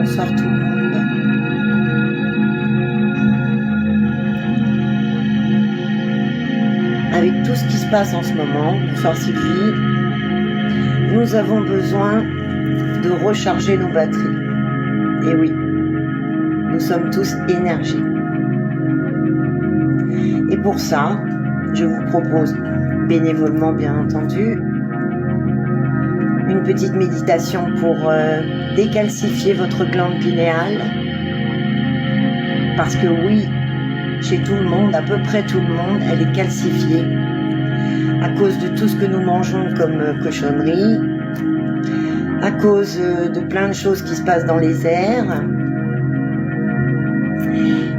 bonsoir tout le monde. Avec tout ce qui se passe en ce moment, bonsoir Sylvie, nous avons besoin de recharger nos batteries. Et oui, nous sommes tous énergie. Et pour ça, je vous propose, bénévolement bien entendu, une petite méditation pour décalcifier votre glande pinéale. Parce que oui, chez tout le monde, à peu près tout le monde, elle est calcifiée à cause de tout ce que nous mangeons comme cochonnerie, à cause de plein de choses qui se passent dans les airs,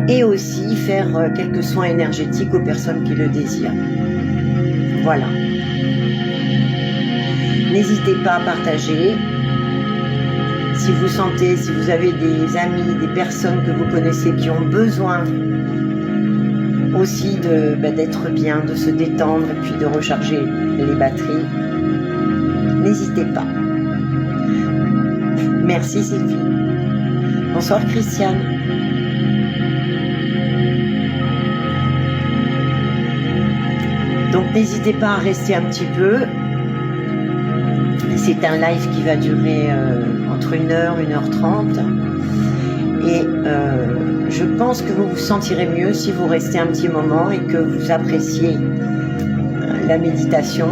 et aussi faire quelques soins énergétiques aux personnes qui le désirent. Voilà. N'hésitez pas à partager. Si vous sentez, si vous avez des amis, des personnes que vous connaissez qui ont besoin aussi d'être bien, de se détendre et puis de recharger les batteries, n'hésitez pas. Merci Sylvie. Bonsoir Christiane. Donc n'hésitez pas à rester un petit peu. C'est un live qui va durer entre 1h, 1h30. Et je pense que vous vous sentirez mieux si vous restez un petit moment et que vous appréciez la méditation.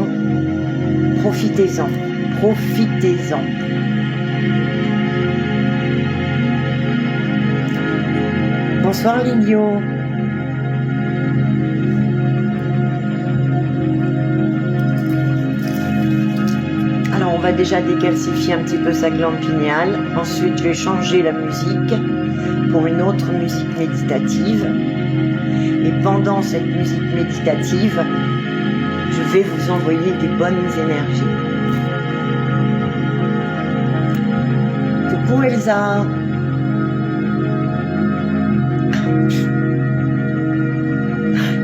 Profitez-en. Profitez-en. Bonsoir Lilio. Alors on va déjà décalcifier un petit peu sa glande pinéale. Ensuite je vais changer la musique pour une autre musique méditative. Et pendant cette musique méditative, je vais vous envoyer des bonnes énergies. Coucou Elsa.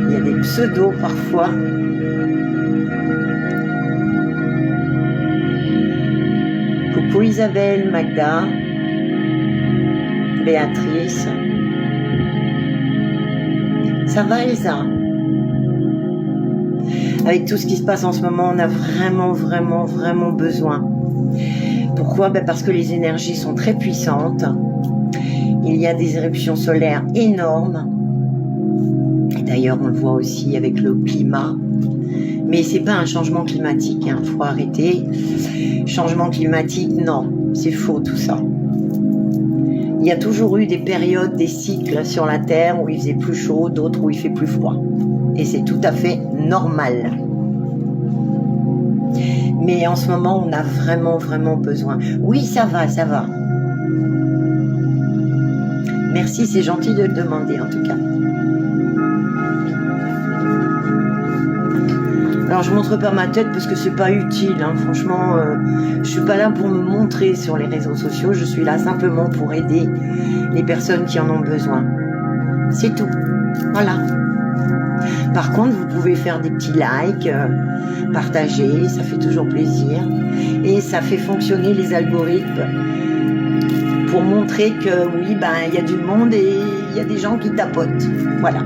Il y a des pseudos parfois. Coucou Isabelle, Magda, Béatrice. Ça va Elsa? Avec tout ce qui se passe en ce moment, on a vraiment besoin. Pourquoi? Parce que les énergies sont très puissantes. Il y a des éruptions solaires énormes. Et d'ailleurs, on le voit aussi avec le climat. Mais c'est pas un changement climatique, hein. Faut arrêter. Changement climatique, non, c'est faux tout ça. Il y a toujours eu des périodes, des cycles sur la Terre où il faisait plus chaud, d'autres où il fait plus froid. Et c'est tout à fait normal. Mais en ce moment, on a vraiment besoin. Oui, ça va. Merci, c'est gentil de le demander en tout cas. Alors je montre pas ma tête parce que c'est pas utile, hein. Franchement, je suis pas là pour me montrer sur les réseaux sociaux, je suis là simplement pour aider les personnes qui en ont besoin. C'est tout. Voilà. Par contre, vous pouvez faire des petits likes, partager, ça fait toujours plaisir. Et ça fait fonctionner les algorithmes pour montrer que oui, il y a du monde et il y a des gens qui tapotent. Voilà.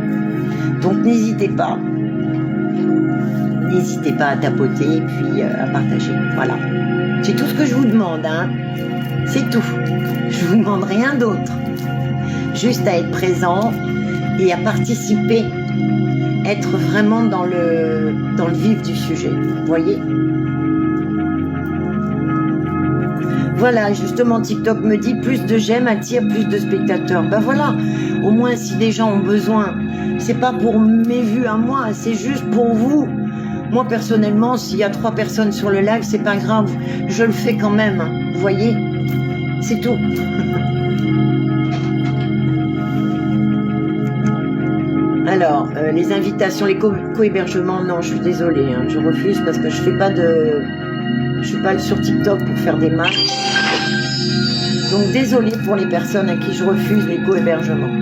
Donc n'hésitez pas. N'hésitez pas à tapoter et puis à partager. Voilà. C'est tout ce que je vous demande, hein. C'est tout. Je vous demande rien d'autre. Juste à être présent et à participer. Être vraiment dans le vif du sujet. Vous voyez? Voilà, justement, TikTok me dit plus de j'aime attire plus de spectateurs. Ben voilà, au moins si les gens ont besoin, c'est pas pour mes vues à moi, c'est juste pour vous. Moi, personnellement, s'il y a 3 personnes sur le live, c'est pas grave, je le fais quand même. Vous voyez? C'est tout. Alors, les invitations, les co-hébergements, non, je suis désolée, hein, je refuse parce que je suis pas sur TikTok pour faire des matchs. Donc, désolée pour les personnes à qui je refuse les co-hébergements.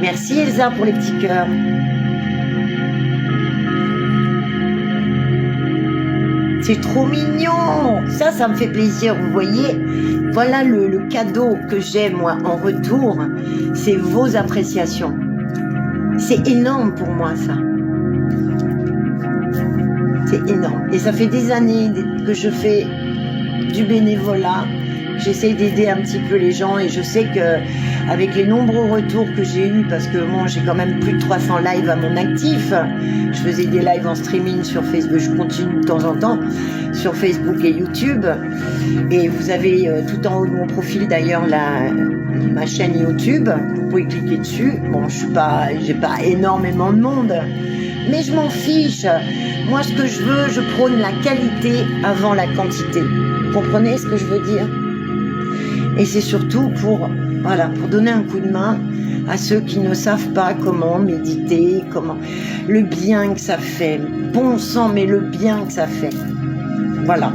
Merci Elsa pour les petits cœurs. C'est trop mignon. Ça me fait plaisir, vous voyez. Voilà le cadeau que j'ai moi en retour, c'est vos appréciations. C'est énorme pour moi ça. C'est énorme. Et ça fait des années que je fais du bénévolat. J'essaie d'aider un petit peu les gens et je sais que avec les nombreux retours que j'ai eus, parce que moi j'ai quand même plus de 300 lives à mon actif, je faisais des lives en streaming sur Facebook, je continue de temps en temps sur Facebook et YouTube, et vous avez tout en haut de mon profil d'ailleurs ma chaîne YouTube, vous pouvez cliquer dessus. Bon, j'ai pas énormément de monde, mais je m'en fiche. Moi ce que je veux, je prône la qualité avant la quantité. Vous comprenez ce que je veux dire? Et c'est surtout pour donner un coup de main à ceux qui ne savent pas comment méditer, le bien que ça fait. Bon sang, mais le bien que ça fait. Voilà.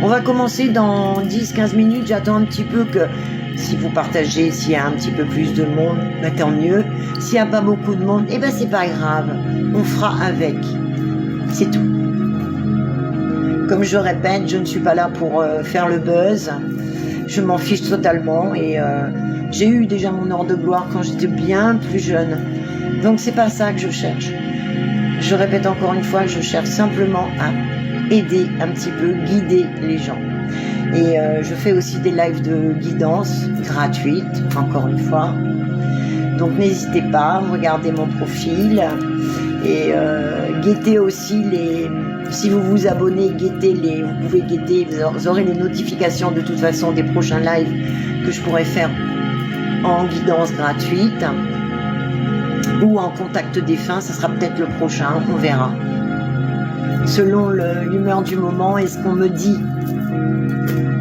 On va commencer dans 10-15 minutes. J'attends un petit peu que si vous partagez, s'il y a un petit peu plus de monde, bah, tant mieux. S'il n'y a pas beaucoup de monde, eh ben c'est pas grave. On fera avec. C'est tout. Comme je répète, je ne suis pas là pour faire le buzz. Je m'en fiche totalement et j'ai eu déjà mon heure de gloire quand j'étais bien plus jeune. Donc c'est pas ça que je cherche. Je répète encore une fois, je cherche simplement à aider un petit peu, guider les gens. Et je fais aussi des lives de guidance gratuites, encore une fois. Donc n'hésitez pas, regardez mon profil et guettez aussi si vous vous abonnez, vous pouvez guetter, vous aurez les notifications de toute façon des prochains lives que je pourrai faire en guidance gratuite ou en contact défunt, ça sera peut-être le prochain, on verra. Selon l'humeur du moment et ce qu'on me dit.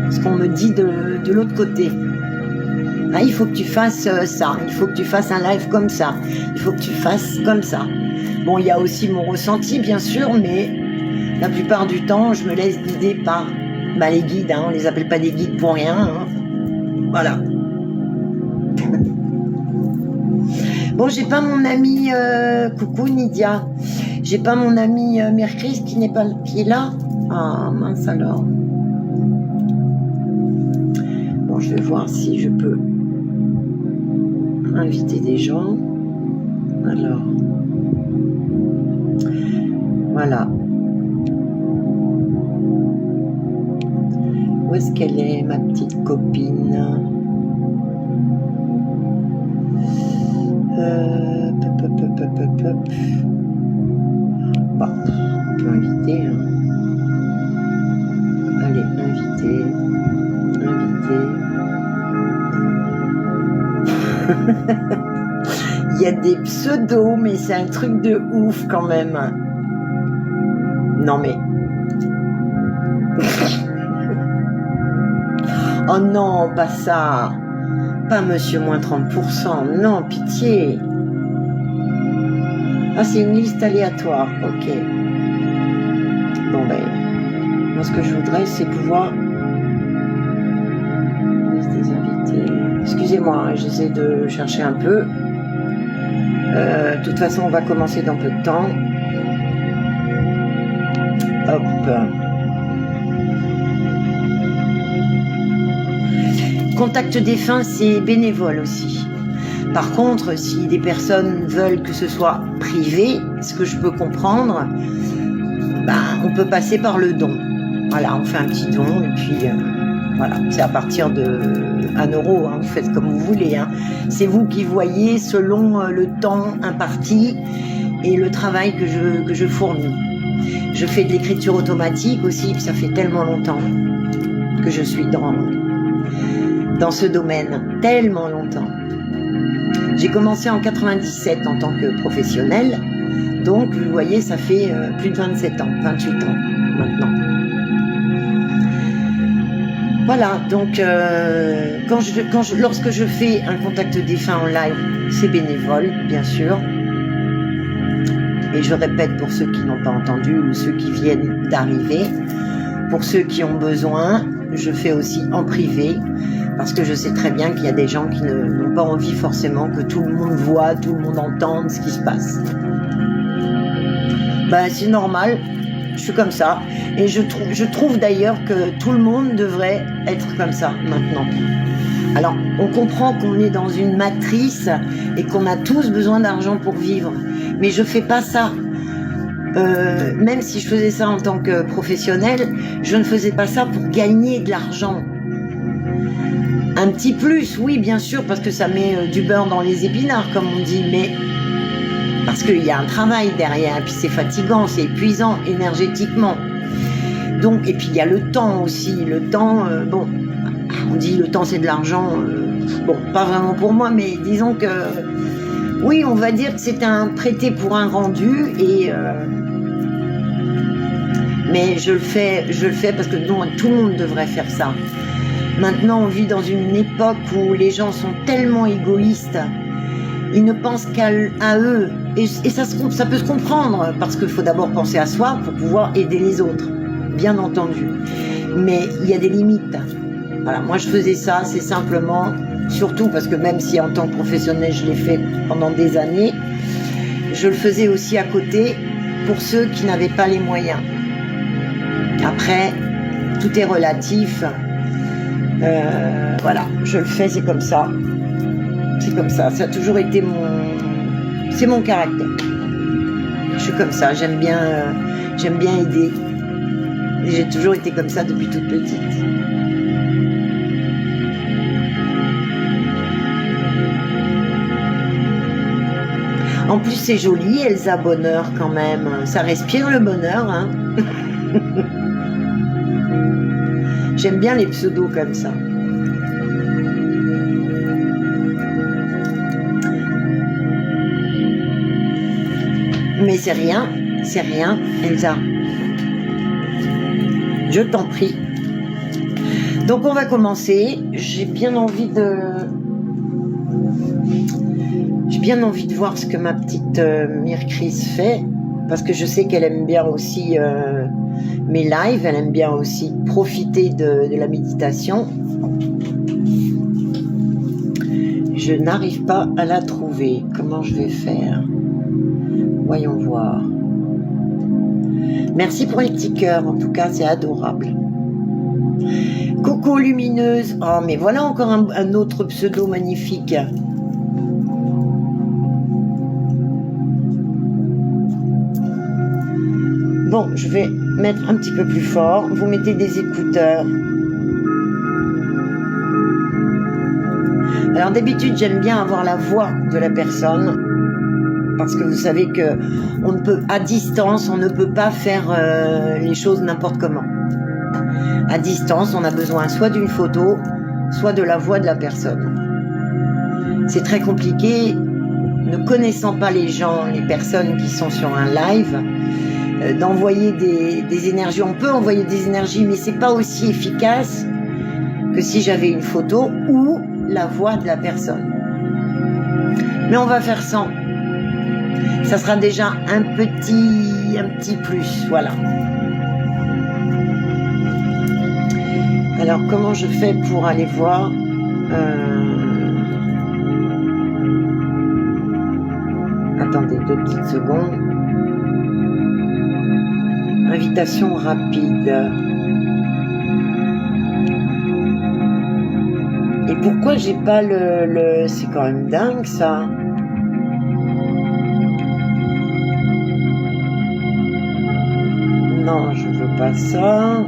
Ce qu'on me dit de l'autre côté. Ah, il faut que tu fasses ça, il faut que tu fasses un live comme ça, il faut que tu fasses comme ça. Bon, il y a aussi mon ressenti, bien sûr, mais la plupart du temps, je me laisse guider par les guides, on les appelle pas des guides pour rien. Voilà. Bon, j'ai pas mon ami, coucou Nidia, j'ai pas mon ami Mercris qui est là. Ah, mince alors. Bon, je vais voir si je peux inviter des gens. Alors, voilà. Où est-ce qu'elle est, ma petite copine? Bon, on peut inviter. Allez, inviter. Il y a des pseudos, mais c'est un truc de ouf quand même. Non mais... Oh non, pas ça. Pas monsieur moins 30%. Non, pitié. Ah, c'est une liste aléatoire. Ok. Bon ben, moi ce que je voudrais, c'est pouvoir... Liste des invités. Excusez-moi, j'essaie de chercher un peu. De toute façon, on va commencer dans peu de temps. Hop. Contact défunt, c'est bénévole aussi. Par contre, si des personnes veulent que ce soit privé, ce que je peux comprendre, on peut passer par le don. Voilà, on fait un petit don et puis voilà, c'est à partir de 1 euro, vous faites comme vous voulez. C'est vous qui voyez selon le temps imparti et le travail que je fournis. Je fais de l'écriture automatique aussi, ça fait tellement longtemps que je suis dans ce domaine, tellement longtemps. J'ai commencé en 97 en tant que professionnelle, donc vous voyez, ça fait plus de 27 ans, 28 ans maintenant. Voilà, donc lorsque je fais un contact défunt en live, c'est bénévole, bien sûr. Et je répète pour ceux qui n'ont pas entendu ou ceux qui viennent d'arriver, pour ceux qui ont besoin, je fais aussi en privé, parce que je sais très bien qu'il y a des gens qui n'ont pas envie forcément que tout le monde voit, tout le monde entende ce qui se passe. C'est normal, je suis comme ça. Et je trouve d'ailleurs que tout le monde devrait être comme ça maintenant. Alors, on comprend qu'on est dans une matrice et qu'on a tous besoin d'argent pour vivre. Mais je fais pas ça. Même si je faisais ça en tant que professionnel, je ne faisais pas ça pour gagner de l'argent. Un petit plus, oui, bien sûr, parce que ça met du beurre dans les épinards, comme on dit, mais parce qu'il y a un travail derrière, et puis c'est fatigant, c'est épuisant énergétiquement. Donc, et puis il y a le temps aussi. Le temps, bon, on dit le temps c'est de l'argent. Bon, pas vraiment pour moi, mais disons que oui, on va dire que c'est un prêté pour un rendu et mais je le fais parce que non, tout le monde devrait faire ça. Maintenant, on vit dans une époque où les gens sont tellement égoïstes, ils ne pensent qu'à eux, et ça peut se comprendre parce qu'il faut d'abord penser à soi pour pouvoir aider les autres, bien entendu. Mais il y a des limites. Voilà, moi je faisais ça, c'est simplement, surtout parce que même si en tant que professionnel je l'ai fait pendant des années, je le faisais aussi à côté pour ceux qui n'avaient pas les moyens. Après, tout est relatif. Voilà, je le fais, c'est comme ça. C'est comme ça, ça a toujours été c'est mon caractère. Je suis comme ça, j'aime bien aider. Et j'ai toujours été comme ça depuis toute petite. En plus, c'est joli, Elsa Bonheur, quand même. Ça respire le bonheur, hein. J'aime bien les pseudos comme ça. Mais c'est rien, Elsa. Je t'en prie. Donc, on va commencer. J'ai bien envie de voir ce que ma petite Myrcris fait, parce que je sais qu'elle aime bien aussi mes lives, elle aime bien aussi profiter de la méditation. Je n'arrive pas à la trouver. Comment je vais faire? Voyons voir. Merci pour les petits cœurs, en tout cas, c'est adorable. Coco lumineuse. Oh, mais voilà encore un autre pseudo magnifique. Bon, je vais mettre un petit peu plus fort. Vous mettez des écouteurs. Alors d'habitude, j'aime bien avoir la voix de la personne. Parce que vous savez que à distance, on ne peut pas faire les choses n'importe comment. À distance, on a besoin soit d'une photo, soit de la voix de la personne. C'est très compliqué, ne connaissant pas les gens, les personnes qui sont sur un live, d'envoyer des énergies. On peut envoyer des énergies, mais c'est pas aussi efficace que si j'avais une photo ou la voix de la personne. Mais on va faire sans. Ça sera déjà un petit plus, voilà. Alors, comment je fais pour aller voir Attendez 2 petites secondes. Invitation rapide. Et pourquoi j'ai pas le... C'est quand même dingue, ça. Non, je veux pas ça.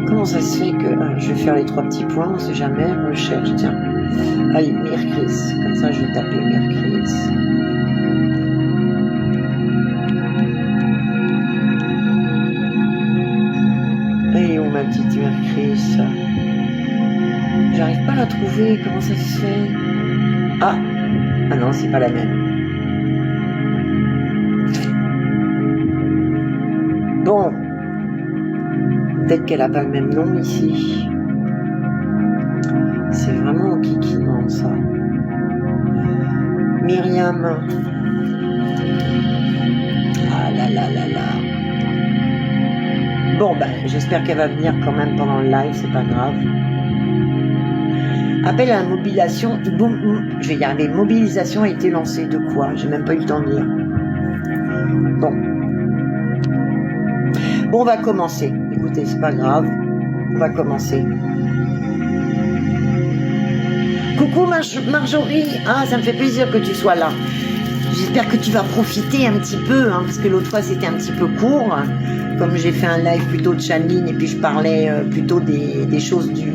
Comment ça se fait que... je vais faire les 3 petits points, on sait jamais. Recherche, tiens. Allez, Myrcris. Comme ça, je vais taper Myrcris. Et où ma petite Myrcris? J'arrive pas à la trouver. Comment ça se fait? Ah non, c'est pas la même. Bon, peut-être qu'elle a pas le même nom ici. C'est vraiment kikinant ça. Myriam. Ah là là là là. Bon ben, j'espère qu'elle va venir quand même pendant le live, c'est pas grave. Appel à la mobilisation. Bon, je vais y arriver. Mobilisation a été lancée. De quoi? J'ai même pas eu le temps de lire. Bon. Bon, on va commencer. Écoutez, c'est pas grave. On va commencer. Coucou Marjorie. Ah, ça me fait plaisir que tu sois là. J'espère que tu vas profiter un petit peu, hein, parce que l'autre fois c'était un petit peu court. Comme j'ai fait un live plutôt de Channeline et puis je parlais plutôt des choses du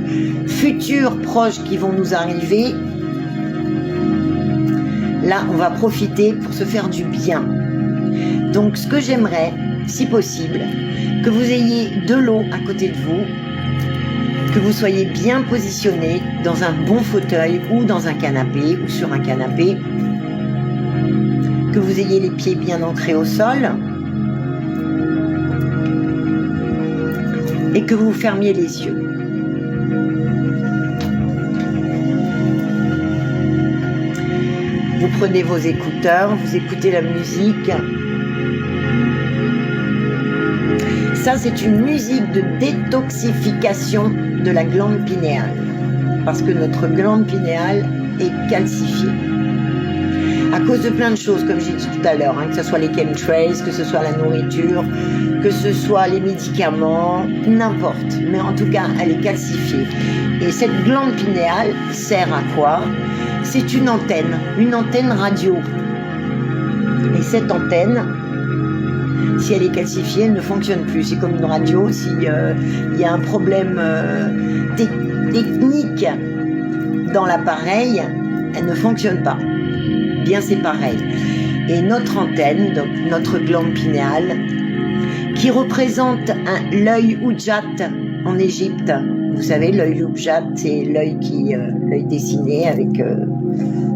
futur proche qui vont nous arriver. Là, on va profiter pour se faire du bien. Donc, ce que j'aimerais, si possible, que vous ayez de l'eau à côté de vous, que vous soyez bien positionné dans un bon fauteuil ou dans un canapé ou sur un canapé, que vous ayez les pieds bien ancrés au sol et que vous fermiez les yeux. Vous prenez vos écouteurs, vous écoutez la musique. Ça, c'est une musique de détoxification de la glande pinéale, parce que notre glande pinéale est calcifiée. À cause de plein de choses, comme j'ai dit tout à l'heure, hein, que ce soit les chemtrails, que ce soit la nourriture, que ce soit les médicaments, n'importe. Mais en tout cas, elle est calcifiée. Et cette glande pinéale sert à quoi? C'est une antenne radio. Et cette antenne, si elle est calcifiée, elle ne fonctionne plus. C'est comme une radio, s'il y a un problème technique dans l'appareil, elle ne fonctionne pas. Bien, c'est pareil. Et notre antenne, donc notre glande pinéale, qui représente l'œil Ujjat en Égypte. Vous savez, l'œil Ujjat, c'est l'œil dessiné avec...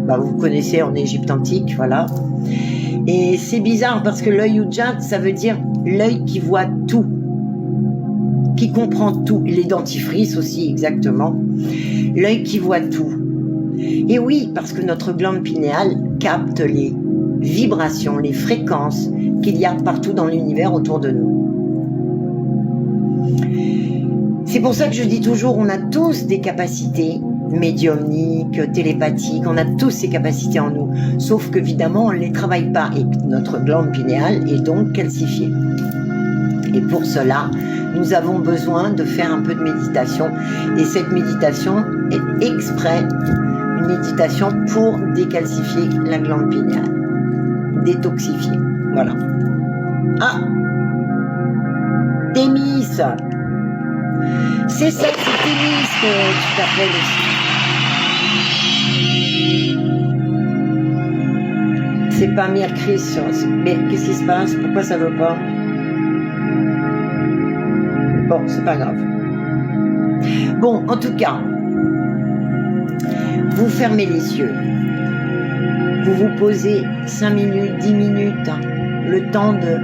vous connaissez en Égypte antique, voilà. Et c'est bizarre parce que l'œil Ujjat, ça veut dire l'œil qui voit tout, qui comprend tout. Les dentifrices aussi, exactement. L'œil qui voit tout. Et oui, parce que notre glande pinéale capte les vibrations, les fréquences qu'il y a partout dans l'univers autour de nous. C'est pour ça que je dis toujours, on a tous des capacités médiumniques, télépathiques, on a tous ces capacités en nous, sauf qu'évidemment on ne les travaille pas et notre glande pinéale est donc calcifiée. Et pour cela, nous avons besoin de faire un peu de méditation, et cette méditation est exprès une méditation pour décalcifier la glande pinéale, détoxifier, voilà. Ah, Témis, c'est ça, c'est Témis que tu t'appelles aussi. C'est pas Mircris, mais qu'est-ce qui se passe? Pourquoi ça veut pas? Bon, c'est pas grave. Bon, en tout cas, vous fermez les yeux. Vous vous posez 5 minutes, 10 minutes, le temps que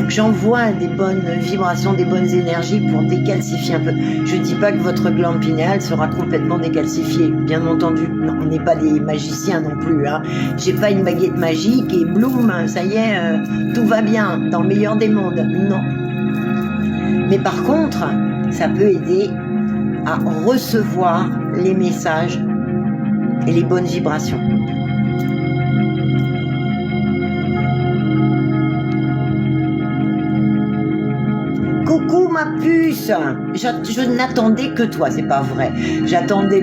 j'envoie des bonnes vibrations, des bonnes énergies pour décalcifier un peu. Je ne dis pas que votre glande pinéale sera complètement décalcifiée, bien entendu. Non, on n'est pas des magiciens non plus. Hein. J'ai pas une baguette magique et bloum, ça y est, tout va bien, dans le meilleur des mondes. Non. Mais par contre, ça peut aider à recevoir les messages et les bonnes vibrations. Coucou ma puce, je n'attendais que toi, c'est pas vrai. J'attendais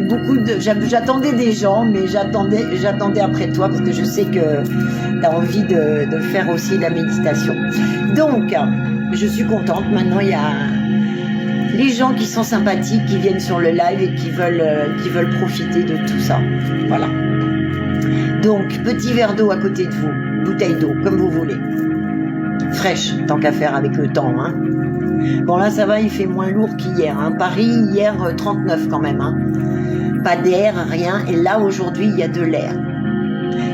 des gens, mais j'attendais après toi parce que je sais que tu as envie de faire aussi la méditation. Donc, je suis contente. Maintenant, il y a les gens qui sont sympathiques, qui viennent sur le live et qui veulent profiter de tout ça. Voilà. Donc, petit verre d'eau à côté de vous, bouteille d'eau, comme vous voulez. Fraîche, tant qu'à faire avec le temps, hein. Bon là ça va, il fait moins lourd qu'hier, hein. Paris hier 39 quand même, hein. Pas d'air, rien, et là aujourd'hui il y a de l'air.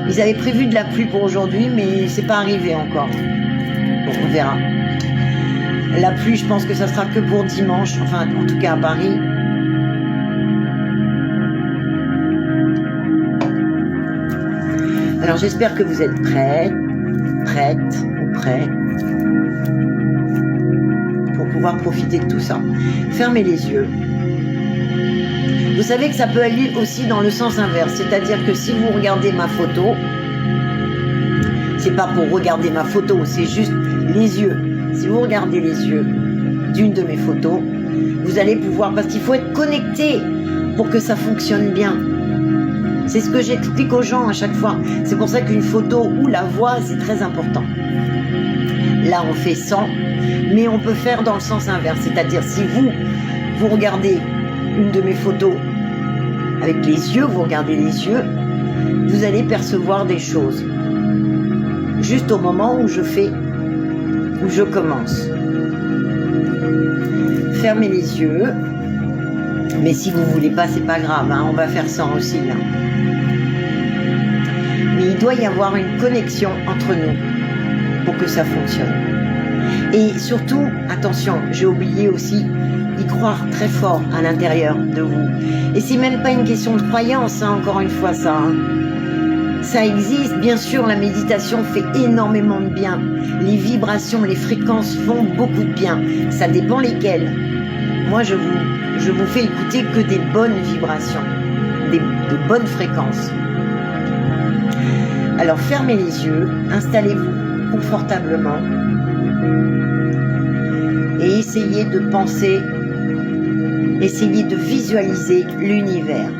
Ils avaient prévu de la pluie pour aujourd'hui, mais c'est pas arrivé encore. Bon, on verra. La pluie, je pense que ça sera que pour dimanche, enfin en tout cas à Paris. Alors j'espère que vous êtes prêts ou prêts pour pouvoir profiter de tout ça. Fermez les yeux. Vous savez que ça peut aller aussi dans le sens inverse, c'est-à-dire que si vous regardez ma photo, c'est pas pour regarder ma photo, c'est juste les yeux. si vous regardez les yeux d'une de mes photos, vous allez pouvoir, parce qu'il faut être connecté pour que ça fonctionne bien. C'est ce que j'explique aux gens à chaque fois. C'est pour ça qu'une photo ou la voix, c'est très important. Là, on fait sans, mais on peut faire dans le sens inverse. C'est-à-dire, si vous regardez une de mes photos avec les yeux, vous regardez les yeux, vous allez percevoir des choses. Juste au moment où je commence. Fermez les yeux. Mais si vous voulez pas, c'est pas grave, hein, on va faire sans aussi, là. Mais il doit y avoir une connexion entre nous pour que ça fonctionne. Et surtout, attention, j'ai oublié aussi d'y croire très fort à l'intérieur de vous. Et c'est même pas une question de croyance, hein, encore une fois, ça. Hein. Ça existe, bien sûr, la méditation fait énormément de bien. Les vibrations, les fréquences font beaucoup de bien. Ça dépend lesquelles. Moi, je vous fais écouter que des bonnes vibrations, de bonnes fréquences. Alors, fermez les yeux, installez-vous confortablement et essayez de penser, essayez de visualiser l'univers.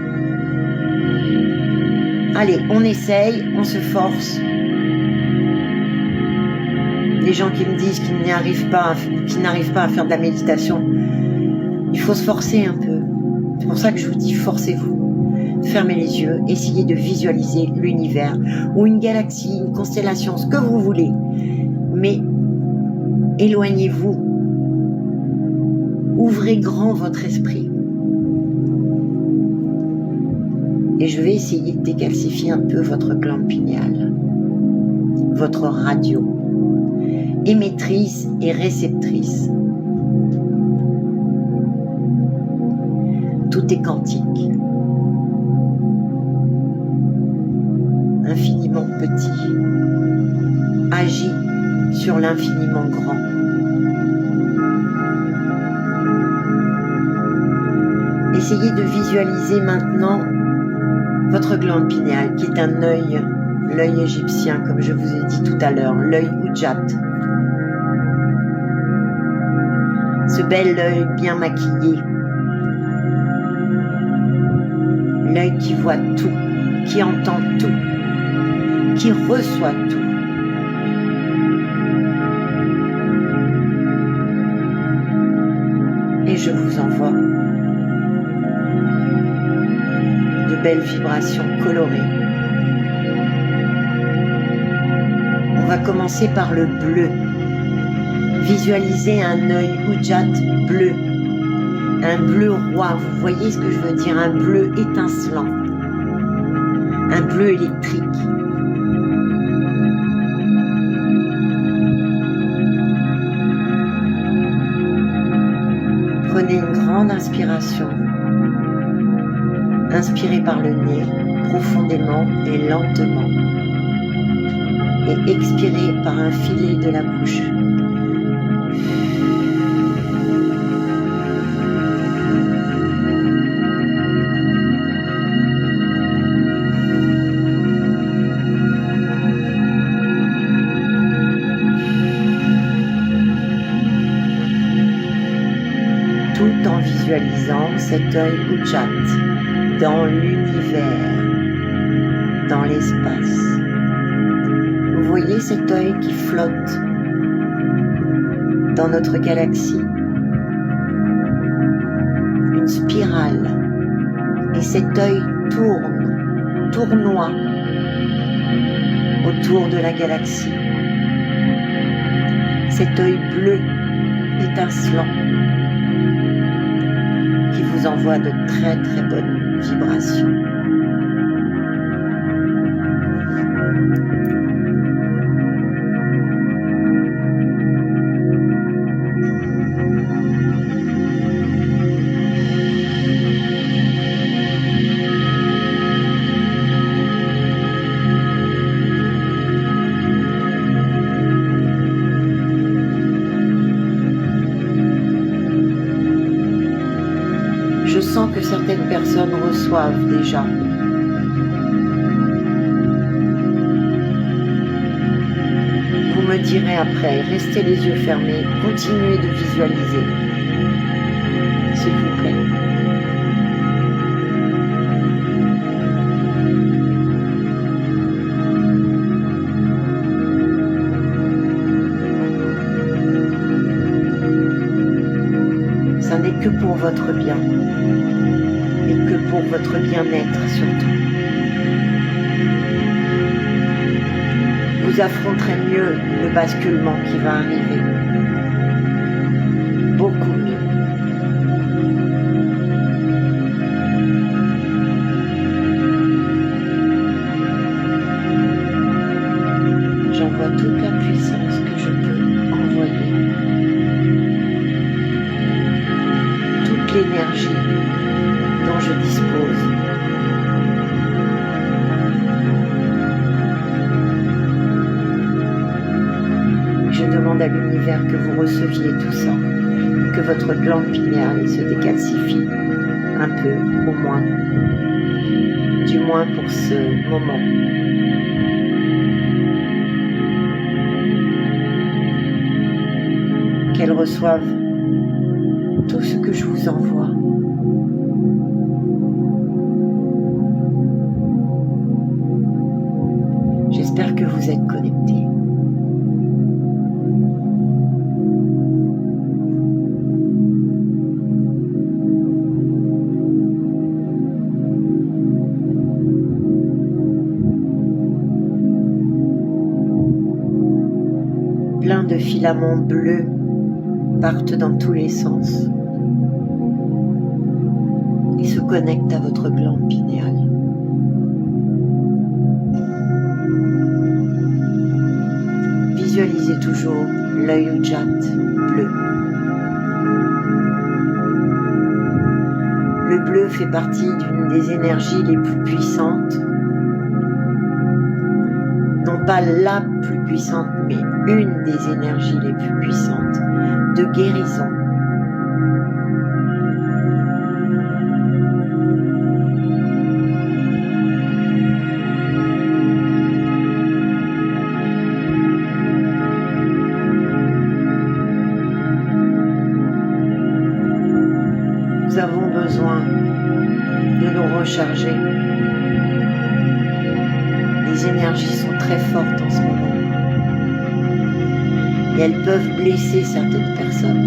Allez, on essaye, on se force. Les gens qui me disent qu'ils n'arrivent pas à faire de la méditation, il faut se forcer un peu. C'est pour ça que je vous dis, forcez-vous. Fermez les yeux, essayez de visualiser l'univers, ou une galaxie, une constellation, ce que vous voulez. Mais éloignez-vous. Ouvrez grand votre esprit. Et je vais essayer de décalcifier un peu votre glande pinéale, votre radio, émettrice et réceptrice. Tout est quantique, infiniment petit, agit sur l'infiniment grand. Essayez de visualiser maintenant votre glande pinéale, qui est un œil, l'œil égyptien, comme je vous ai dit tout à l'heure, l'œil Ujjat. Ce bel œil bien maquillé, l'œil qui voit tout, qui entend tout, qui reçoit tout. Et je vous envoie de belles vibrations colorées. On va commencer par le bleu. Visualisez un œil Ujjat bleu. Un bleu roi, vous voyez ce que je veux dire, un bleu étincelant, un bleu électrique. Prenez une grande inspiration, inspirez par le nez, profondément et lentement, et expirez par un filet de la bouche. Tout en visualisant cet œil Ujjat dans l'univers, dans l'espace. Vous voyez cet œil qui flotte dans notre galaxie, une spirale, et cet œil tournoie autour de la galaxie. Cet œil bleu étincelant qui vous envoie de très très bonnes vibrations. Je sens que certaines personnes reçoivent déjà. Vous me dirai après, restez les yeux fermés, continuez de visualiser, s'il vous plaît. Ça n'est que pour votre bien et que pour votre bien-être surtout. Vous affronterez mieux le basculement qui va arriver. Beaucoup mieux. J'envoie toute la puissance que je peux envoyer. Toute l'énergie dont je dispose. Je demande à l'univers que vous receviez tout ça, que votre glande pinéale se décalcifie un peu au moins, du moins pour ce moment. Qu'elle reçoive tout ce que je vous envoie. J'espère que vous êtes connectés. Plein de filaments bleus partent dans tous les sens et se connectent à votre glande pinéale. Visualisez toujours l'œil Ujjayi bleu. Le bleu fait partie d'une des énergies les plus puissantes, non pas la plus puissante, mais une des énergies les plus puissantes de guérison. Nous avons besoin de nous recharger. Les énergies sont très fortes en ce moment. Et elles peuvent blesser certaines personnes.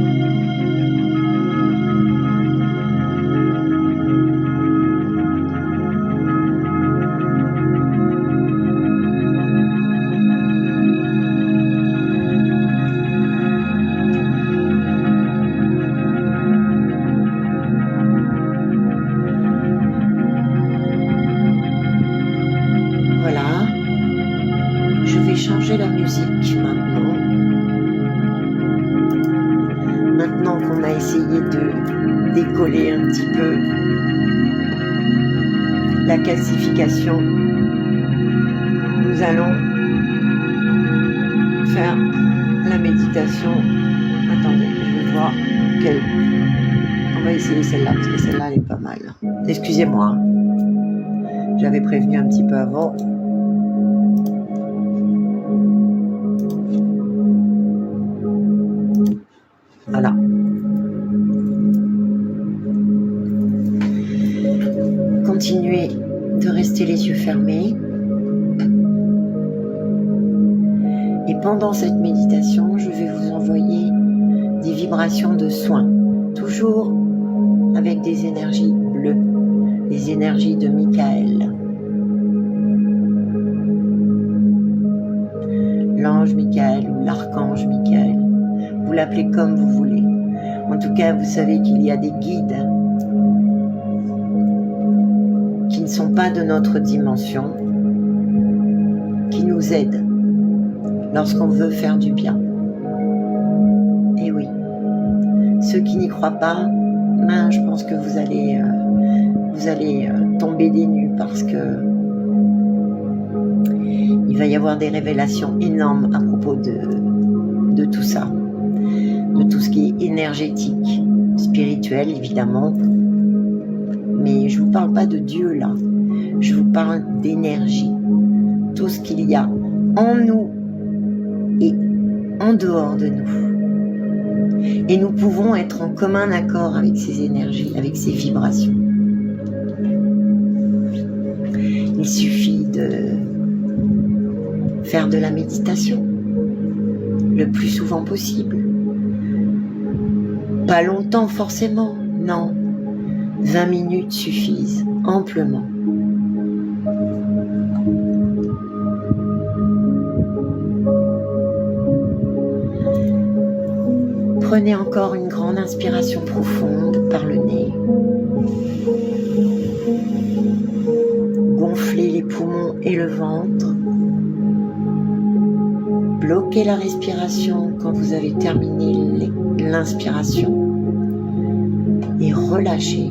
Voilà. Je vais changer la musique maintenant. Maintenant qu'on a essayé de décoller un petit peu la calcification, nous allons faire la méditation. Attendez, je vais voir quelle. On va essayer celle-là parce que celle-là elle est pas mal. Excusez-moi, j'avais prévenu un petit peu avant. Voilà. Continuez de rester les yeux fermés. Et pendant cette méditation, je vais vous envoyer des vibrations de soins. Toujours avec des énergies bleues, des énergies de Michael. L'ange Michael ou l'archange Michael. Vous l'appelez comme vous voulez. En tout cas, vous savez qu'il y a des guides qui ne sont pas de notre dimension, qui nous aident lorsqu'on veut faire du bien. Et oui, ceux qui n'y croient pas, ben, je pense que vous allez tomber des nues parce que il va y avoir des révélations énormes à propos de tout ça. De tout ce qui est énergétique, spirituel évidemment, mais je vous parle pas de Dieu là, je vous parle d'énergie, tout ce qu'il y a en nous et en dehors de nous. Et nous pouvons être en commun accord avec ces énergies, avec ces vibrations. Il suffit de faire de la méditation le plus souvent possible. Pas longtemps forcément, non. 20 minutes suffisent amplement. Prenez encore une grande inspiration profonde par le nez. Gonflez les poumons et le ventre. Bloquez la respiration quand vous avez terminé l'inspiration et relâchez.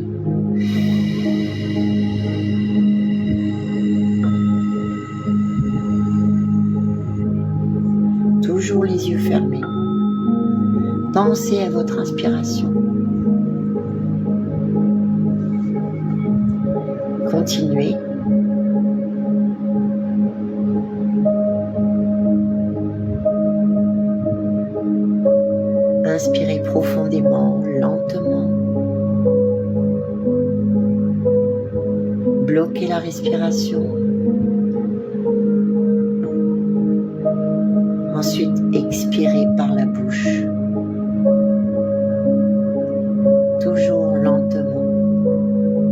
Toujours les yeux fermés. Pensez à votre inspiration. Continuez. Inspirez profondément, lentement. Bloquez la respiration. Ensuite, expirez par la bouche. Toujours lentement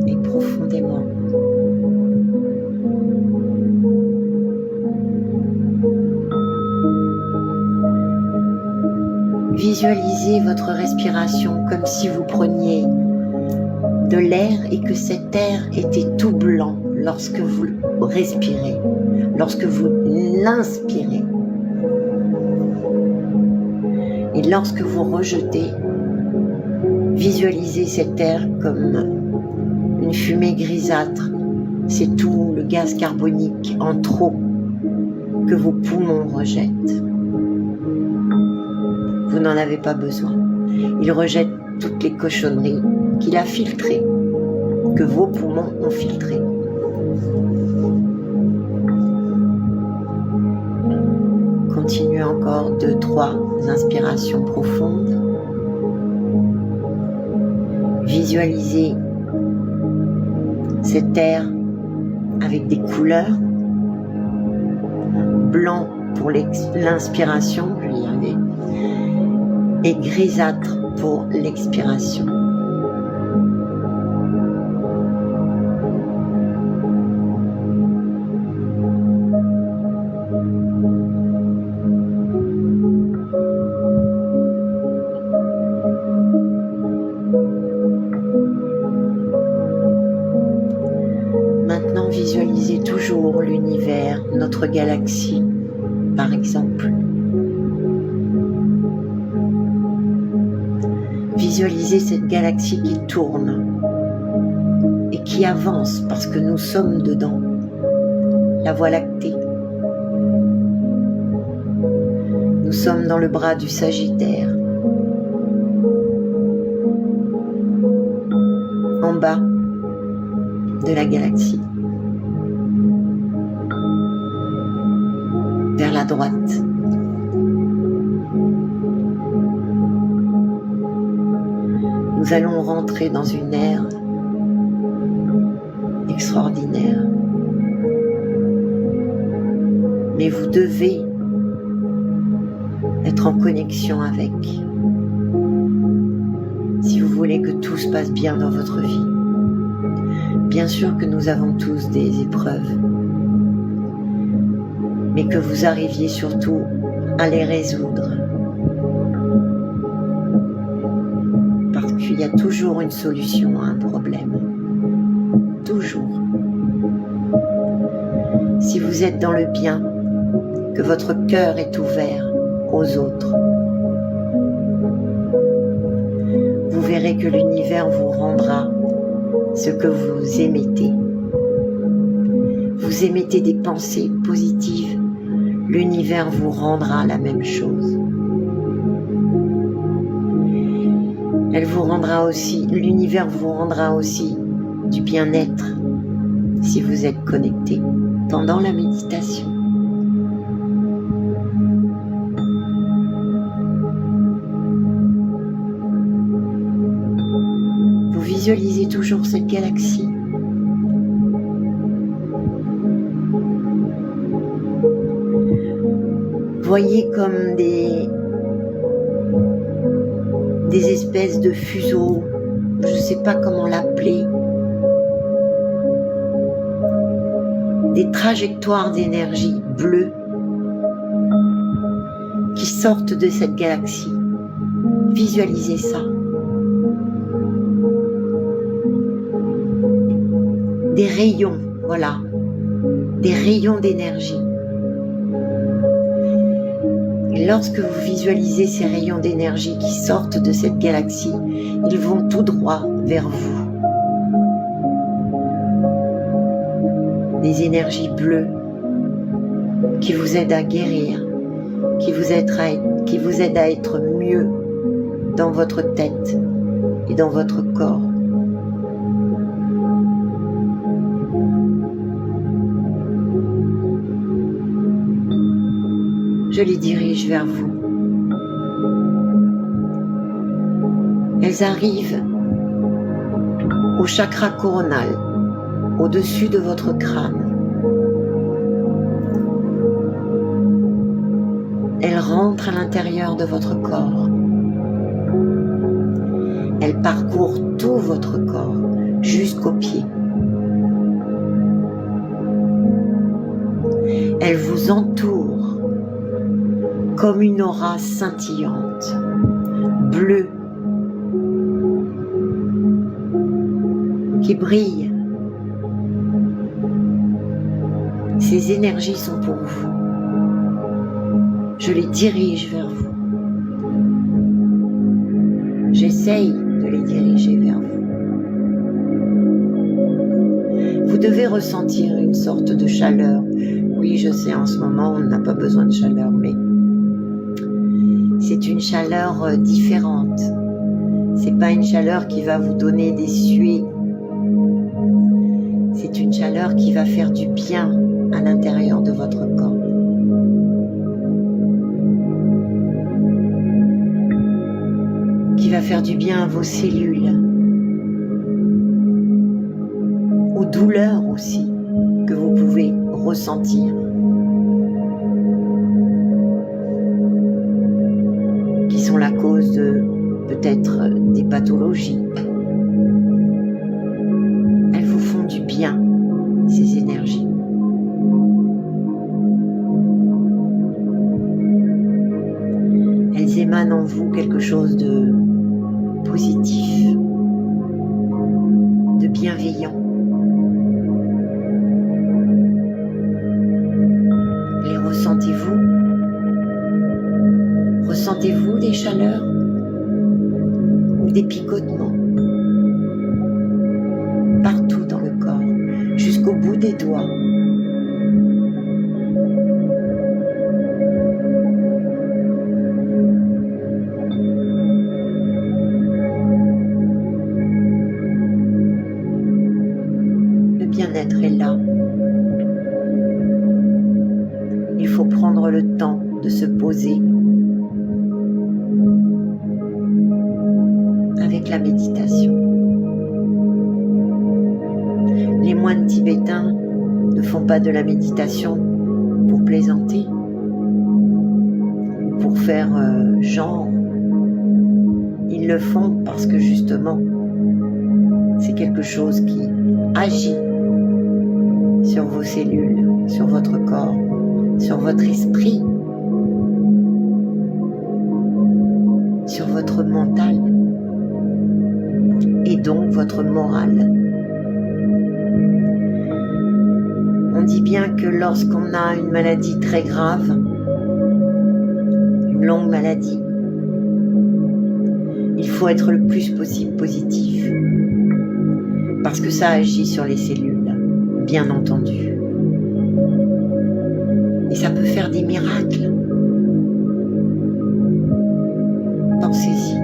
et profondément. Visualisez votre respiration comme si vous preniez de l'air et que cet air était tout blanc lorsque vous respirez, lorsque vous l'inspirez. Et lorsque vous rejetez, visualisez cet air comme une fumée grisâtre. C'est tout le gaz carbonique en trop que vos poumons rejettent. Vous n'en avez pas besoin. Il rejette toutes les cochonneries qu'il a filtrées, que vos poumons ont filtrées. Continuez encore 2-3 inspirations profondes. Visualisez cet air avec des couleurs. Blanc pour l'inspiration, je vais y arriver, et grisâtre pour l'expiration. Maintenant, visualisez toujours l'univers, notre galaxie, par exemple. Visualisez cette galaxie qui tourne et qui avance parce que nous sommes dedans. La Voie lactée. Nous sommes dans le bras du Sagittaire. En bas de la galaxie. Vers la droite. Nous allons rentrer dans une ère extraordinaire. Mais vous devez être en connexion avec, si vous voulez que tout se passe bien dans votre vie. Bien sûr que nous avons tous des épreuves, mais que vous arriviez surtout à les résoudre. Parce qu'il y a toujours une solution à un problème. Toujours. Si vous êtes dans le bien, que votre cœur est ouvert aux autres, vous verrez que l'univers vous rendra ce que vous émettez. Vous émettez des pensées positives, l'univers vous rendra la même chose. L'univers vous rendra aussi du bien-être si vous êtes connecté pendant la méditation. Visualisez toujours cette galaxie. Voyez comme des espèces de fuseaux, je ne sais pas comment l'appeler, des trajectoires d'énergie bleue qui sortent de cette galaxie. Visualisez ça. Des rayons, voilà, des rayons d'énergie. Et lorsque vous visualisez ces rayons d'énergie qui sortent de cette galaxie, ils vont tout droit vers vous. Des énergies bleues qui vous aident à guérir, qui vous aident à être mieux dans votre tête et dans votre corps. Je les dirige vers vous. Elles arrivent au chakra coronal, au-dessus de votre crâne. Elles rentrent à l'intérieur de votre corps. Elles parcourent tout votre corps jusqu'aux pieds. Elles vous entourent comme une aura scintillante, bleue, qui brille. Ces énergies sont pour vous. Je les dirige vers vous. J'essaye de les diriger vers vous. Vous devez ressentir une sorte de chaleur. Oui, je sais, en ce moment, on n'a pas besoin de chaleur, mais c'est une chaleur différente. C'est pas une chaleur qui va vous donner des suées. C'est une chaleur qui va faire du bien à l'intérieur de votre corps. Qui va faire du bien à vos cellules. Aux douleurs aussi que vous pouvez ressentir. Qui sont la cause de peut-être des pathologies. Elles vous font du bien, ces énergies. Elles émanent en vous quelque chose de positif, de bienveillant. Les ressentez-vous? Ressentez-vous des chaleurs ou des picotements partout dans le corps, jusqu'au bout des doigts? Le bien-être est là. Il faut prendre le temps de se poser avec la méditation. Les moines tibétains ne font pas de la méditation pour plaisanter, pour faire genre. Ils le font parce que justement, c'est quelque chose qui agit sur vos cellules, sur votre corps, sur votre esprit, sur votre mental et donc votre morale. On dit bien que lorsqu'on a une maladie très grave, une longue maladie, il faut être le plus possible positif, parce que ça agit sur les cellules, bien entendu. Et ça peut faire des miracles. Pensez-y.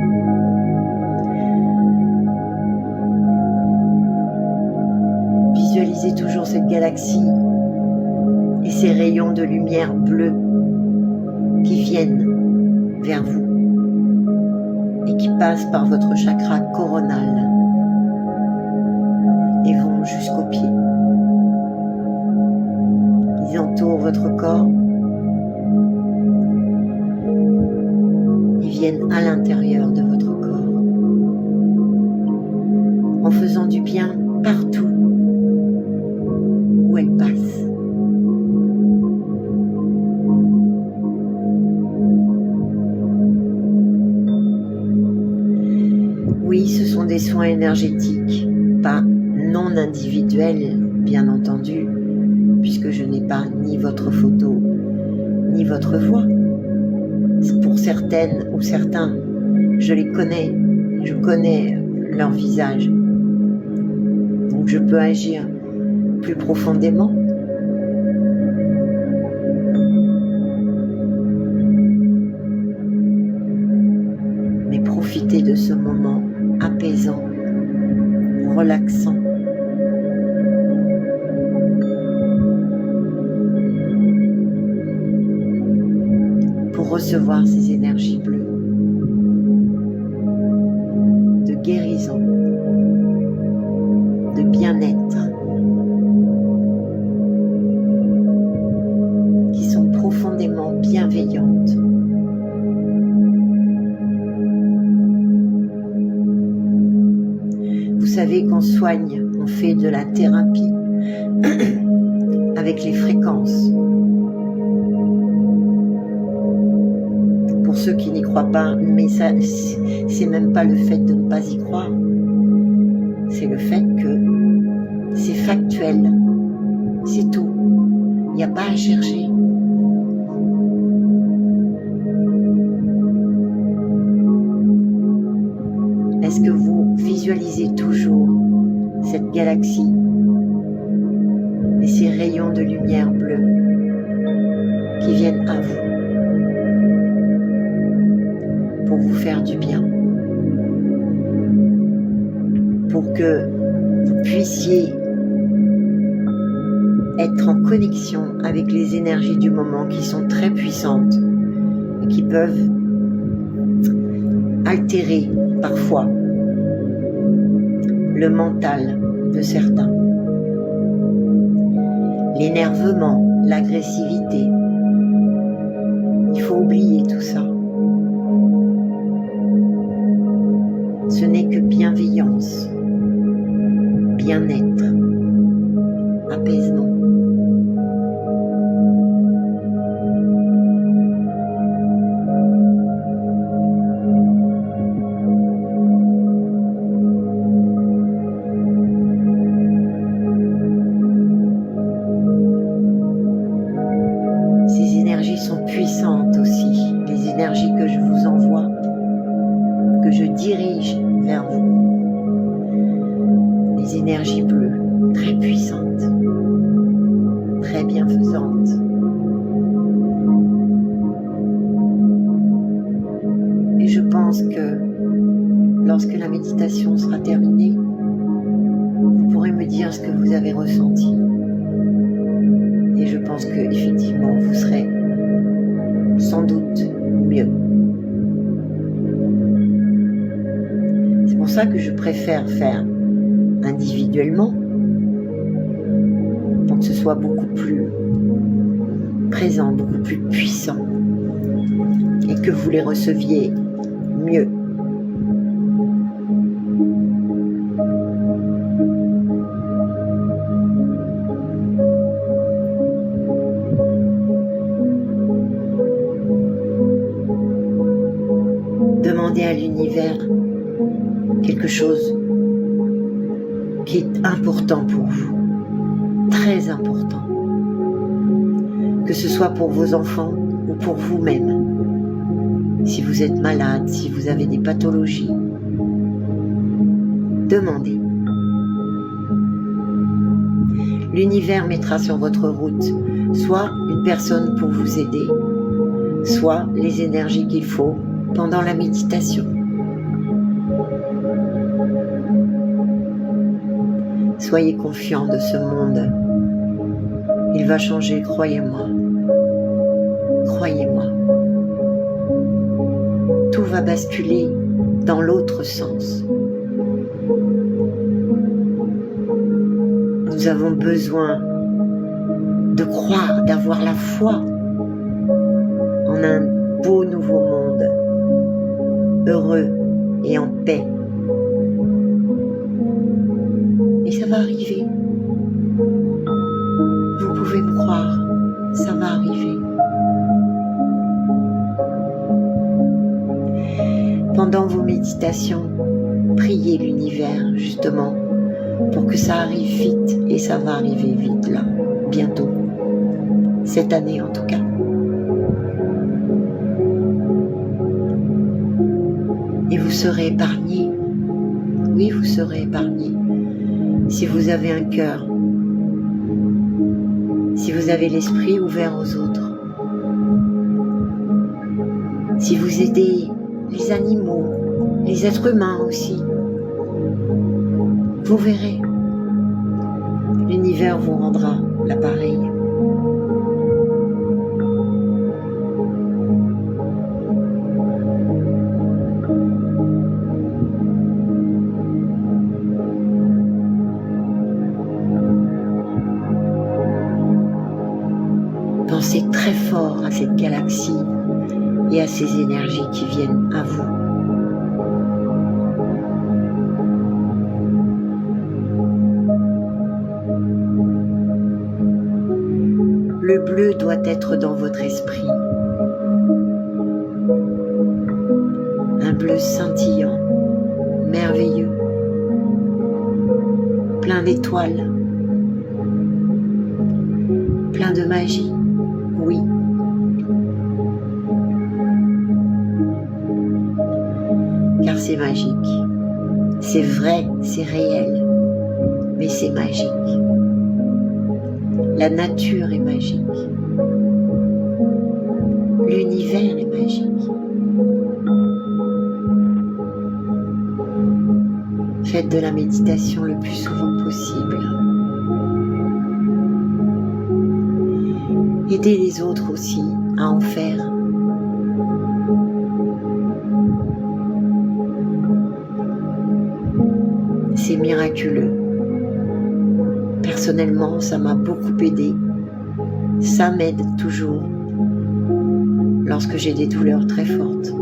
Visualisez toujours cette galaxie et ces rayons de lumière bleue qui viennent vers vous et qui passent par votre chakra coronal. jusqu'aux pieds. Ils entourent votre corps. Ils viennent à l'intérieur de votre corps, en faisant du bien partout où elles passent. Oui, ce sont des soins énergétiques, pas non individuels, bien entendu, puisque je n'ai pas ni votre photo, ni votre voix. Pour certaines ou certains, je les connais, je connais leur visage. Donc je peux agir plus profondément. Mais profitez de ce moment apaisant, relaxant. Pour recevoir ces énergies bleues de guérison, de bien-être, qui sont profondément bienveillantes. Vous savez qu'on soigne, on fait de la thérapie avec les fréquences. Pour ceux qui n'y croient pas, mais ça, c'est même pas le fait de ne pas y croire, c'est le fait que c'est factuel, c'est tout, il n'y a pas à chercher. Est-ce que vous visualisez toujours cette galaxie et ces rayons de lumière bleue qui viennent à vous pour vous faire du bien, pour que vous puissiez être en connexion avec les énergies du moment qui sont très puissantes et qui peuvent altérer parfois le mental de certains. L'énervement, l'agressivité, il faut oublier tout ça. Ce n'est que bienveillance, bien-être, apaisement. Ces énergies sont puissantes aussi, les énergies que je vous envoie, que je dirige vers vous. Les énergies bleues, très puissantes, très bienfaisantes. Et je pense que lorsque la méditation sera terminée, vous pourrez me dire ce que vous avez ressenti. Et je pense que effectivement, vous serez sans doute mieux. C'est pour ça que je préfère faire individuellement, pour que ce soit beaucoup plus présent, beaucoup plus puissant, et que vous les receviez mieux. Demandez à l'univers quelque chose qui est important pour vous, très important, que ce soit pour vos enfants ou pour vous-même. Si vous êtes malade, si vous avez des pathologies, demandez. L'univers mettra sur votre route soit une personne pour vous aider, soit les énergies qu'il faut pendant la méditation. Soyez confiants de ce monde. Il va changer, croyez-moi. Croyez-moi. Tout va basculer dans l'autre sens. Nous avons besoin de croire, d'avoir la foi en un beau nouveau monde, heureux et en paix. Et ça va arriver. Vous pouvez me croire, ça va arriver. Pendant vos méditations, priez l'univers justement pour que ça arrive vite, et ça va arriver vite là, bientôt, cette année en tout cas. Et vous serez épargnés, oui vous serez épargnés, si vous avez un cœur, si vous avez l'esprit ouvert aux autres, si vous aidez les animaux, les êtres humains aussi, vous verrez, l'univers vous rendra l'appareil. Pensez très fort à cette galaxie et à ces énergies qui viennent à vous. Le bleu doit être dans votre esprit. Un bleu scintillant, merveilleux, plein d'étoiles, plein de magie, oui. Car c'est magique, c'est vrai, c'est réel, mais c'est magique. La nature est magique. L'univers est magique. Faites de la méditation le plus souvent possible. Aidez les autres aussi à en faire. C'est miraculeux. Personnellement, ça m'a beaucoup aidé. Ça m'aide toujours lorsque j'ai des douleurs très fortes.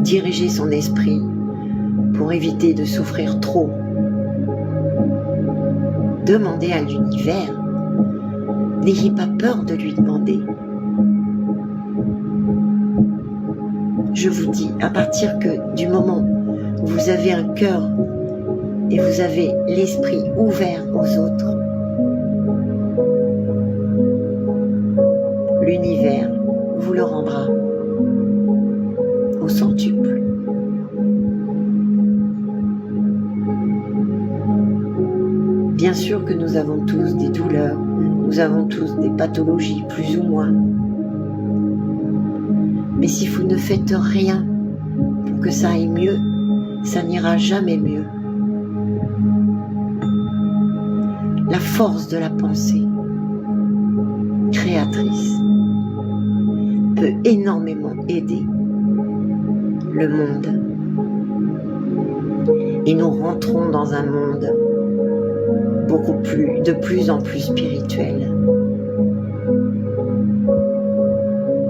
Diriger son esprit pour éviter de souffrir trop. Demandez à l'univers. N'ayez pas peur de lui demander. Je vous dis, à partir du moment où vous avez un cœur et vous avez l'esprit ouvert aux autres, l'univers vous le rendra au centuple. Bien sûr que nous avons tous des douleurs, nous avons tous des pathologies, plus ou moins. Mais si vous ne faites rien pour que ça aille mieux, ça n'ira jamais mieux. La force de la pensée créatrice peut énormément aider le monde. Et nous rentrons dans un monde de plus en plus spirituel,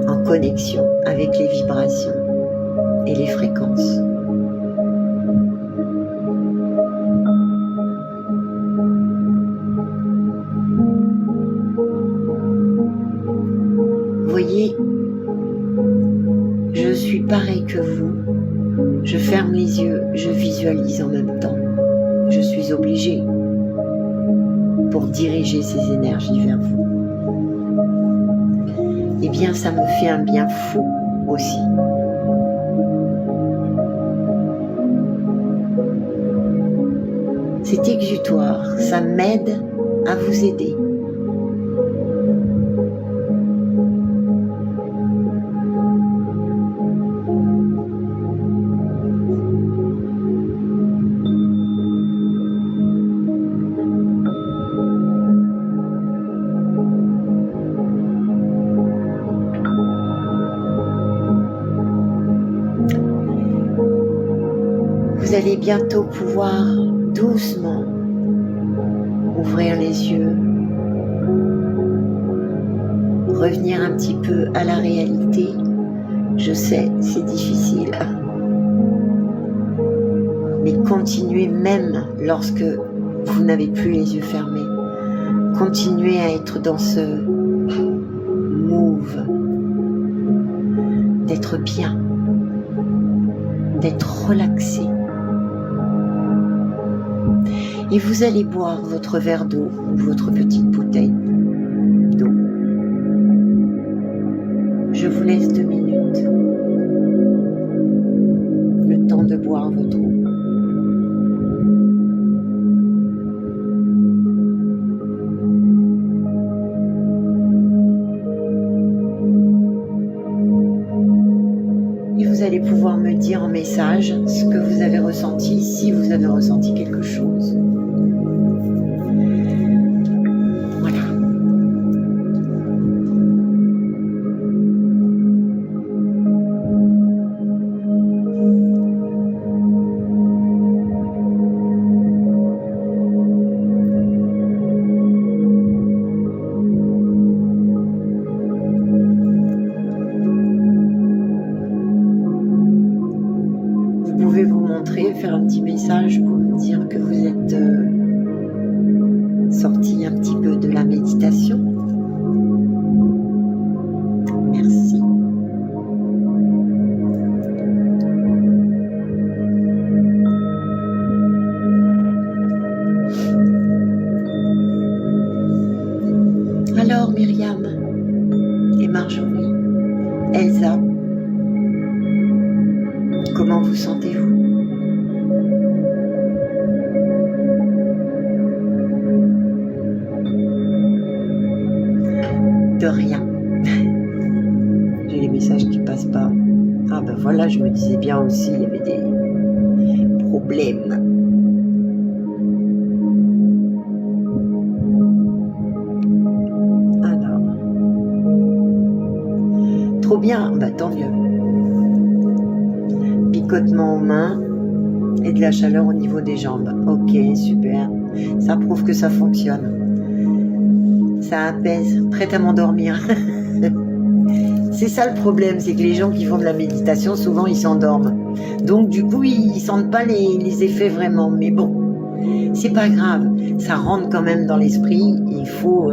en connexion avec les vibrations et les fréquences. Voyez, je suis pareil que vous. Je ferme les yeux, je visualise en même temps. Je suis obligée pour diriger ces énergies vers vous. Eh bien, ça me fait un bien fou aussi. C'est exutoire, ça m'aide à vous aider. Vous allez bientôt pouvoir doucement ouvrir les yeux, revenir un petit peu à la réalité. Je sais, c'est difficile, mais continuez même lorsque vous n'avez plus les yeux fermés. Continuez à être dans ce move, d'être bien, d'être relaxé. Et vous allez boire votre verre d'eau ou votre petite bouteille d'eau. Je vous laisse 2 minutes, le temps de boire votre eau. Et vous allez pouvoir me dire en message ce que vous avez ressenti, si vous avez ressenti quelque chose. Voilà. Vous pouvez vous montrer, faire un petit message pour me dire que vous êtes sorti un petit peu de la méditation. Merci. Alors Myriam et Marjorie, Elsa, comment vous sentez-vous? De rien. J'ai les messages qui passent pas. Ah ben voilà, je me disais bien aussi, il y avait des problèmes. Alors. Trop bien, bah tant mieux. Picotement aux mains et de la chaleur au niveau des jambes. Ok, super. Ça prouve que ça fonctionne. Ça apaise, prête à m'endormir. C'est ça le problème, c'est que les gens qui font de la méditation, souvent ils s'endorment. Donc du coup, ils sentent pas les effets vraiment. Mais bon, c'est pas grave. Ça rentre quand même dans l'esprit. Il faut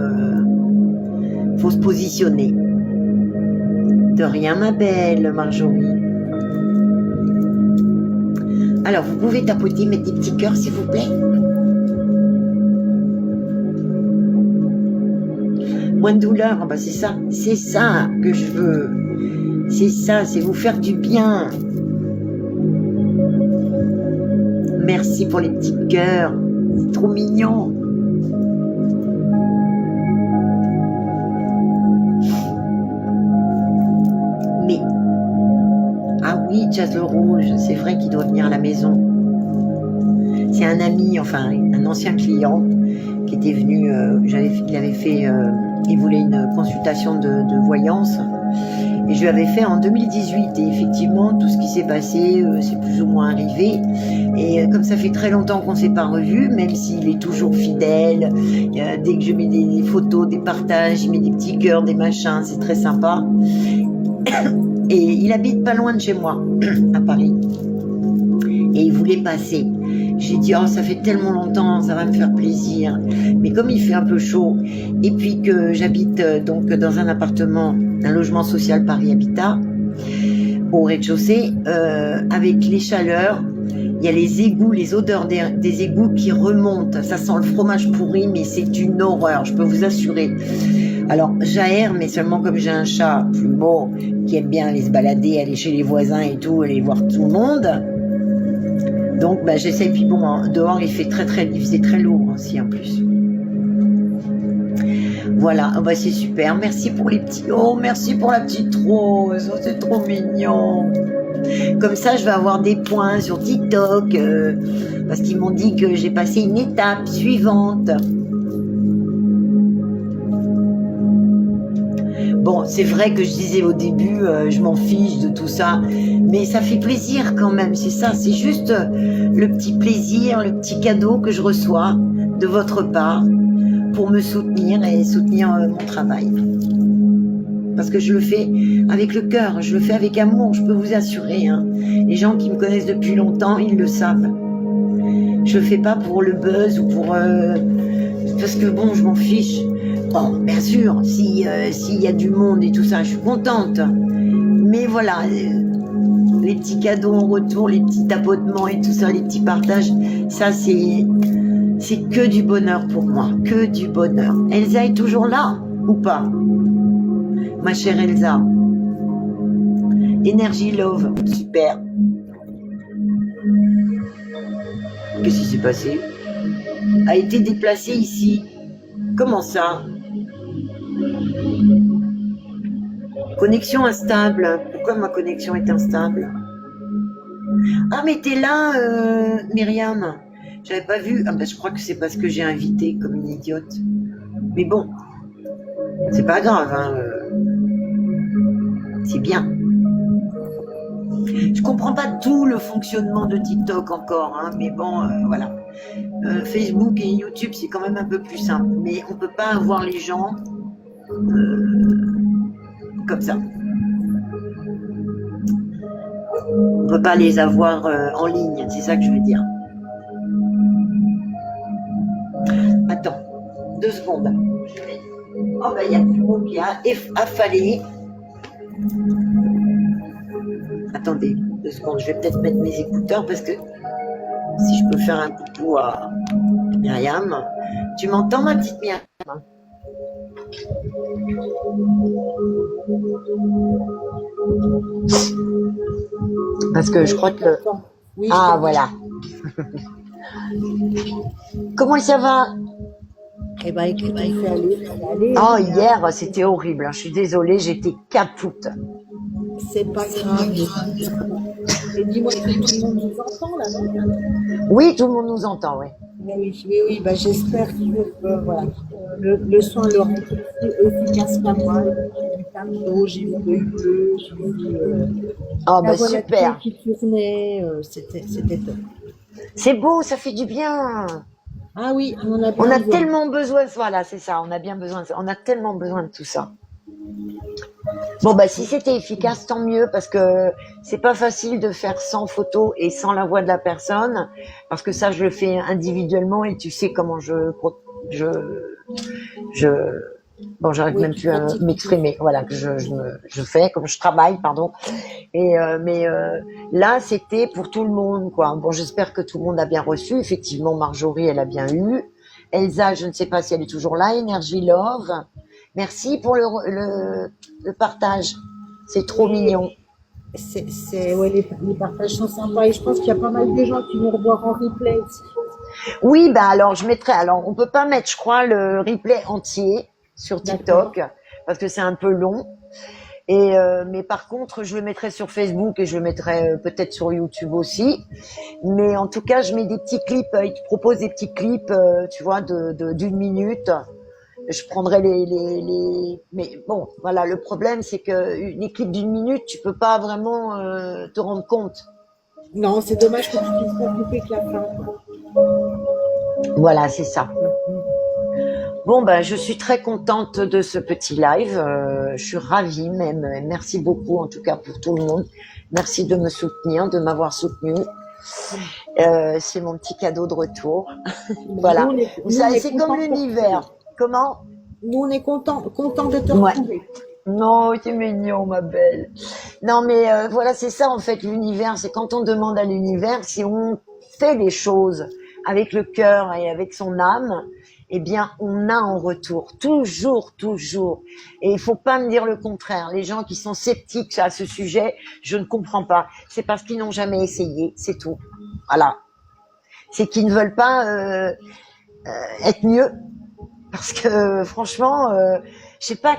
se positionner. De rien, ma belle Marjorie. Alors, vous pouvez tapoter, mettre des petits cœurs, s'il vous plaît. Moins de douleur, bah c'est ça que je veux. C'est ça, c'est vous faire du bien. Merci pour les petits cœurs, c'est trop mignon. Mais, ah oui, Jazz le Rouge, c'est vrai qu'il doit venir à la maison. C'est un ami, enfin un ancien client qui était venu, il voulait une consultation de voyance et je lui avais fait en 2018 et effectivement tout ce qui s'est passé c'est plus ou moins arrivé et comme ça fait très longtemps qu'on ne s'est pas revus, même s'il est toujours fidèle, dès que je mets des photos, des partages, il met des petits cœurs, des machins, c'est très sympa et il habite pas loin de chez moi à Paris et il voulait passer. J'ai dit, oh, ça fait tellement longtemps, ça va me faire plaisir. Mais comme il fait un peu chaud, et puis que j'habite donc dans un appartement, un logement social Paris Habitat, au rez-de-chaussée, avec les chaleurs, il y a les égouts, les odeurs des égouts qui remontent. Ça sent le fromage pourri, mais c'est une horreur, je peux vous assurer. Alors, j'aère, mais seulement comme j'ai un chat plus beau, qui aime bien aller se balader, aller chez les voisins et tout, aller voir tout le monde. Donc bah, j'essaie, puis bon, hein, dehors il faisait très lourd aussi en plus. Voilà, oh, bah, c'est super, merci pour les petits, oh merci pour la petite rose, oh, c'est trop mignon. Comme ça je vais avoir des points sur TikTok, parce qu'ils m'ont dit que j'ai passé une étape suivante. Bon, c'est vrai que je disais au début, je m'en fiche de tout ça, mais ça fait plaisir quand même, c'est ça, c'est juste le petit plaisir, le petit cadeau que je reçois de votre part pour me soutenir et soutenir mon travail. Parce que je le fais avec le cœur, je le fais avec amour, je peux vous assurer. Hein. Les gens qui me connaissent depuis longtemps, ils le savent. Je le fais pas pour le buzz ou pour... parce que bon, je m'en fiche. Bon, bien sûr, s'il y a du monde et tout ça, je suis contente. Mais voilà, les petits cadeaux en retour, les petits tapotements et tout ça, les petits partages, ça c'est que du bonheur pour moi, que du bonheur. Elsa est toujours là ou pas? Ma chère Elsa. Energy Love, super. Qu'est-ce qui s'est passé? A été déplacé ici. Comment ça? Connexion instable. Pourquoi ma connexion est instable? Ah, mais t'es là, Myriam. J'avais pas vu. Ah, ben, je crois que c'est parce que j'ai invité comme une idiote. Mais bon, c'est pas grave. Hein. C'est bien. Je comprends pas tout le fonctionnement de TikTok encore, hein, mais bon, voilà. Facebook et YouTube, c'est quand même un peu plus simple. Mais on peut pas avoir les gens comme ça. On peut pas les avoir en ligne, c'est ça que je veux dire. Attends, 2 secondes. Oh ben il y a tout le monde qui a affalé. Attendez, 2 secondes, je vais peut-être mettre mes écouteurs parce que si je peux faire un coucou à Myriam. Tu m'entends, ma petite Myriam? Parce que je crois que... Oui, ah, voilà. Comment ça va? Eh ben, écoute, il fait aller. Oh, hier, c'était horrible. Je suis désolée, j'étais capoute. C'est pas grave. Et dis-moi, tout le monde nous entend là, non? Oui, tout le monde nous entend, oui. Oui, bah, j'espère que voilà, le soin leur est aussi efficace qu'à moi. J'ai vu l'œil bleu, j'ai vu Oh, la bah voie super. lactée qui tournait, c'était top. C'est beau, ça fait du bien. Ah oui, on a bien On a besoin. tellement besoin, voilà, c'est ça, on a bien besoin, on a tellement besoin de tout ça. Bon, bah si c'était efficace, tant mieux, parce que c'est pas facile de faire sans photo et sans la voix de la personne, parce que ça, je le fais individuellement et tu sais comment bon, j'arrive Oui, même tu plus à pratiques. m'exprimer, voilà, que je fais, comme je travaille, pardon. Et mais là, c'était pour tout le monde, quoi. Bon, j'espère que tout le monde a bien reçu. Effectivement, Marjorie, elle a bien eu. Elsa, je ne sais pas si elle est toujours là. Energy Love, merci pour le partage. C'est trop mignon. Ouais, les partages sont sympas et je pense qu'il y a pas mal de gens qui vont revoir en replay aussi. Oui, bah alors je mettrai. Alors, on peut pas mettre, je crois, le replay entier sur TikTok parce que c'est un peu long. Et mais par contre, je le mettrai sur Facebook et je le mettrai peut-être sur YouTube aussi. Mais en tout cas, je mets des petits clips. Ils te proposent des petits clips, tu vois, d'une minute. Je prendrai mais bon, voilà. Le problème, c'est que les clips d'une minute, tu peux pas vraiment te rendre compte. Non, c'est dommage que tu puisses pas couper que la fin. Voilà, c'est ça. Bon, ben, je suis très contente de ce petit live. Je suis ravie même. Merci beaucoup, en tout cas, pour tout le monde. Merci de me soutenir, de m'avoir soutenu. C'est mon petit cadeau de retour. Voilà. Vous savez, c'est comme l'univers. Comment? Nous, on est content de te retrouver. Non, c'est mignon, ma belle. Non, mais voilà, c'est ça, en fait, l'univers. C'est quand on demande à l'univers si on fait les choses avec le cœur et avec son âme, eh bien, on a en retour. Toujours, toujours. Et il faut pas me dire le contraire. Les gens qui sont sceptiques à ce sujet, je ne comprends pas. C'est parce qu'ils n'ont jamais essayé, c'est tout. Voilà. C'est qu'ils ne veulent pas être mieux. Parce que, franchement, je sais pas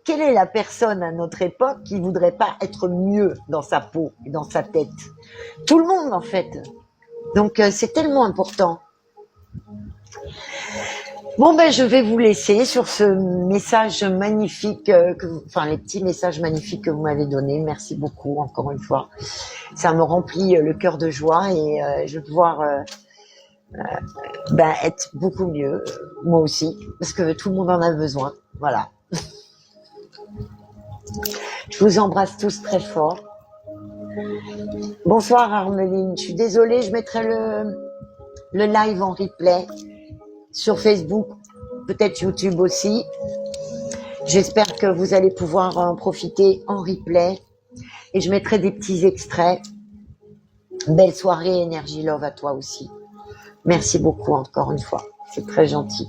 quelle est la personne à notre époque qui voudrait pas être mieux dans sa peau et dans sa tête. Tout le monde, en fait. Donc, c'est tellement important. Bon, ben, je vais vous laisser sur ce message magnifique, enfin, les petits messages magnifiques que vous m'avez donnés. Merci beaucoup, encore une fois. Ça me remplit le cœur de joie et je vais pouvoir être beaucoup mieux, moi aussi, parce que tout le monde en a besoin. Voilà. Je vous embrasse tous très fort. Bonsoir Armeline, je suis désolée, je mettrai le live en replay sur Facebook, peut-être YouTube aussi. J'espère que vous allez pouvoir en profiter en replay et je mettrai des petits extraits. Belle soirée, Énergie Love à toi aussi. Merci beaucoup encore une fois, c'est très gentil.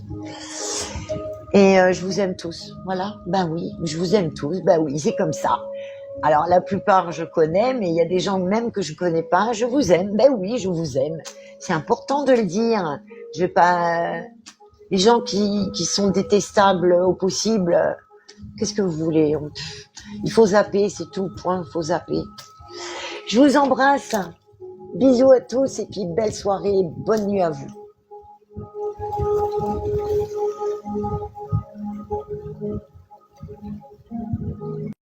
Et je vous aime tous, voilà, ben oui, je vous aime tous, ben oui, c'est comme ça. Alors la plupart je connais, mais il y a des gens même que je connais pas, je vous aime, ben oui, je vous aime. C'est important de le dire, je vais pas... Les gens qui sont détestables au possible, qu'est-ce que vous voulez? Il faut zapper, c'est tout, point, il faut zapper. Je vous embrasse, bisous à tous et puis belle soirée, bonne nuit à vous.